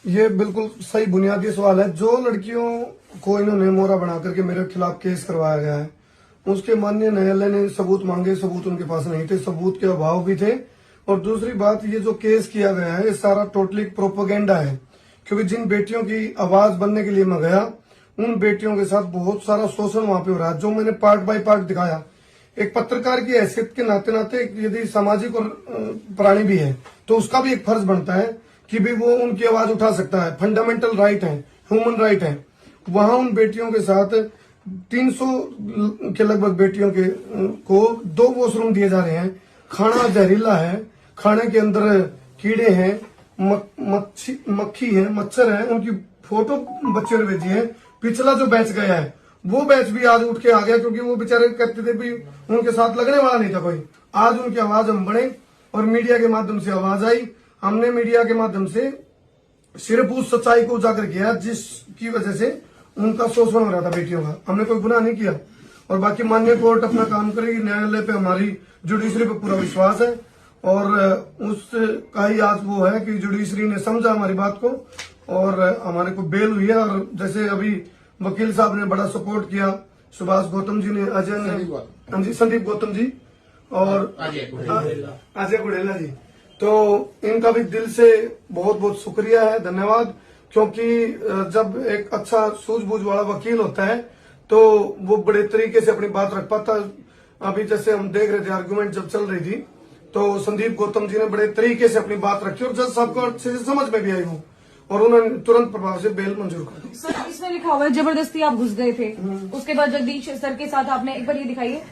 ये बिल्कुल सही बुनियादी सवाल है। जो लड़कियों को इन्होंने मोहरा बना करके मेरे खिलाफ केस करवाया गया है, उसके माननीय न्यायालय ने सबूत मांगे, सबूत उनके पास नहीं थे, सबूत के अभाव भी थे। और दूसरी बात, ये जो केस किया गया है ये सारा टोटली प्रोपोगेंडा है, क्योंकि जिन बेटियों की आवाज बनने के लिए मैं गया, उन बेटियों के साथ बहुत सारा शोषण वहां पे हो रहा है, जो मैंने पार्ट बाय पार्ट दिखाया। एक पत्रकार की हैसियत के नाते नाते यदि सामाजिक और प्राणी भी है तो उसका भी एक फर्ज बनता है कि भी वो उनकी आवाज उठा सकता है। फंडामेंटल राइट है, ह्यूमन राइट है। वहां उन बेटियों के साथ 300 के लगभग बेटियों के को 2 वॉशरूम दिए जा रहे हैं। खाना जहरीला है, खाने के अंदर कीड़े हैं, मक्खी है, मच्छर है। उनकी फोटो बच्चे ने भेजी है। पिछला जो बैच गया है वो बैच भी आज उठ के आ गया, क्योंकि वो बेचारे कहते थे भी उनके साथ लगने वाला नहीं था कोई। आज उनकी आवाज हम बढ़े और मीडिया के माध्यम से आवाज आई। हमने मीडिया के माध्यम से सिर्फ उस सच्चाई को उजागर किया जिसकी वजह से उनका शोषण हो रहा था बेटियों का। हमने कोई गुनाह नहीं किया। और बाकी माननीय कोर्ट अपना काम करेगी। न्यायालय पे हमारी जुडिशरी पे पूरा विश्वास है और उसका ही आज वो है कि जुडिशरी ने समझा हमारी बात को और हमारे को बेल हुई है। और जैसे अभी वकील साहब ने बड़ा सपोर्ट किया, सुभाष गौतम जी ने, अजय ने, हाँ जी, संदीप गौतम जी और अजय गुड़ेला जी, तो इनका भी दिल से बहुत बहुत शुक्रिया है, धन्यवाद। क्योंकि जब एक अच्छा सूझबूझ वाला वकील होता है तो वो बड़े तरीके से अपनी बात रख पाता। अभी जैसे हम देख रहे थे आर्गुमेंट जब चल रही थी तो संदीप गौतम जी ने बड़े तरीके से अपनी बात रखी और जज साहब को अच्छे से समझ में भी आई वो, और उन्होंने तुरंत प्रभाव से बेल मंजूर कर दी। सर, इसमें लिखा हुआ है जबरदस्ती आप घुस गए थे, उसके बाद जगदीश सर के साथ आपने, एक बार ये दिखाइए,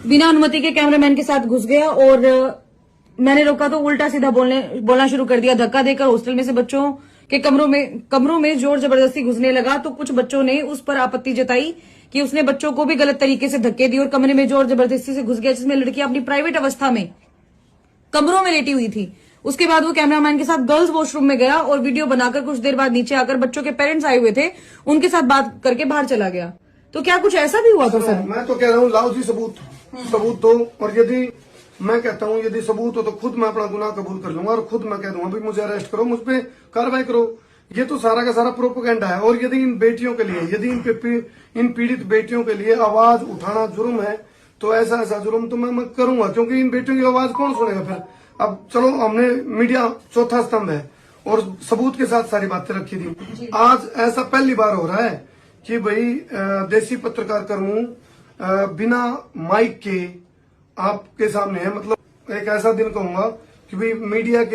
बिना अनुमति के कैमरामैन के साथ घुस गया और मैंने रोका तो उल्टा सीधा बोलना शुरू कर दिया। धक्का देकर हॉस्टल में से बच्चों के कमरों में जोर जबरदस्ती घुसने लगा तो कुछ बच्चों ने उस पर आपत्ति जताई कि उसने बच्चों को भी गलत तरीके से धक्के दिए और कमरे में जोर जबरदस्ती से घुस गया, जिसमें लड़कियां अपनी प्राइवेट अवस्था में कमरों में लेटी हुई थी। उसके बाद वो कैमरामैन के साथ गर्ल्स वॉशरूम में गया और वीडियो बनाकर कुछ देर बाद नीचे आकर बच्चों के पेरेंट्स आए हुए थे, उनके साथ बात करके बाहर चला गया। तो क्या कुछ ऐसा भी हुआ था सर? मैं तो कह रहा हूँ लाओ जी सबूत दो, और यदि मैं कहता हूँ यदि सबूत हो तो खुद मैं अपना गुनाह कबूल कर लूंगा और खुद मैं कह दूंगा भाई मुझे अरेस्ट करो, मुझ पर कार्रवाई करो। ये तो सारा का सारा प्रोपोगेंडा है। और यदि इन बेटियों के लिए, यदि इन पीड़ित बेटियों के लिए आवाज उठाना जुर्म है तो ऐसा जुर्म तो मैं करूंगा, क्योंकि इन बेटियों की आवाज कौन सुनेगा फिर। अब चलो, हमने मीडिया चौथा स्तंभ है और सबूत के साथ सारी बातें रखी थी। आज ऐसा पहली बार हो रहा है कि भाई देसी पत्रकार कर्मू बिना माइक के आपके सामने है। मतलब एक ऐसा दिन कहूंगा कि भाई मीडिया के